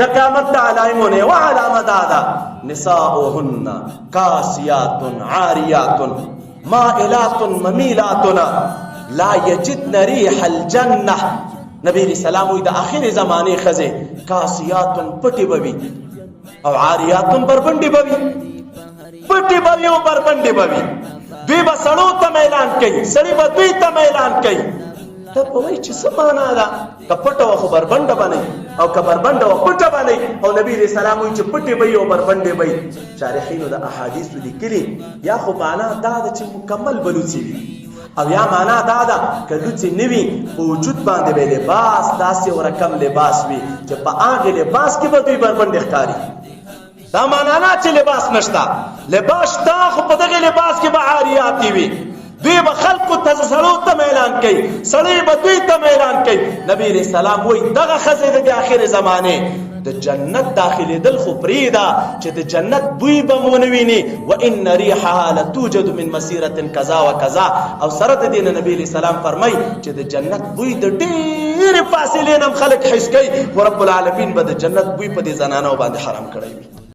د قیامت علامونه و علامه دادا نساؤهن کاسیات عاریات مائلات ممیلات لا یجدن ریح الجنه. نبی علیہ السلام وی د اخر زمانه خزه کاسیات پټي بوي او عاریات بربندي بوي، پټي بوي او بربندي بوي. دوی به سړو ته اعلان کوي، سړي به دوی ته اعلان کوي. ته په وای چې څه معنا ده؟ که پټه و خو بربنده باندې او که بربنده و پټه باندې. او نبی علیہ السلام وی چې پټي بوي او بربندي بوي. شارحینو د احادیث لیکلي یا خو معنا دا ده چې مکمل بلوڅي وي، او یا معنا دا ده که لوڅي نه وي په وجود باندې به لباس داسې ورکم لباس وي چې په هغې لباس کې به دوی بربنډې ښکاري. دا معنا نه چې لباس نشته، لباس شته خو په دغې لباس کې به عاریاتې وي. دوی به خلقو ته سړو ته اعلان کوي، سړی به دوی ته اعلان کوي. نبی علیہ السلام وایي دغه ښځې د آخر زمانې د جنت داخلېدل خو پرېږده چې د جنت بوی به مو ونه ویني. وان ریحها لتوجد من مسیرة کذا و کذا. او سره د دې نه نبی علیہ السلام فرمایي چې د جنت بوی د ډېرې فاصلې نه هم خلک حس کوي، خو رب العالمین به د جنت بوی په دې زنانو باندې حرام کړی وي.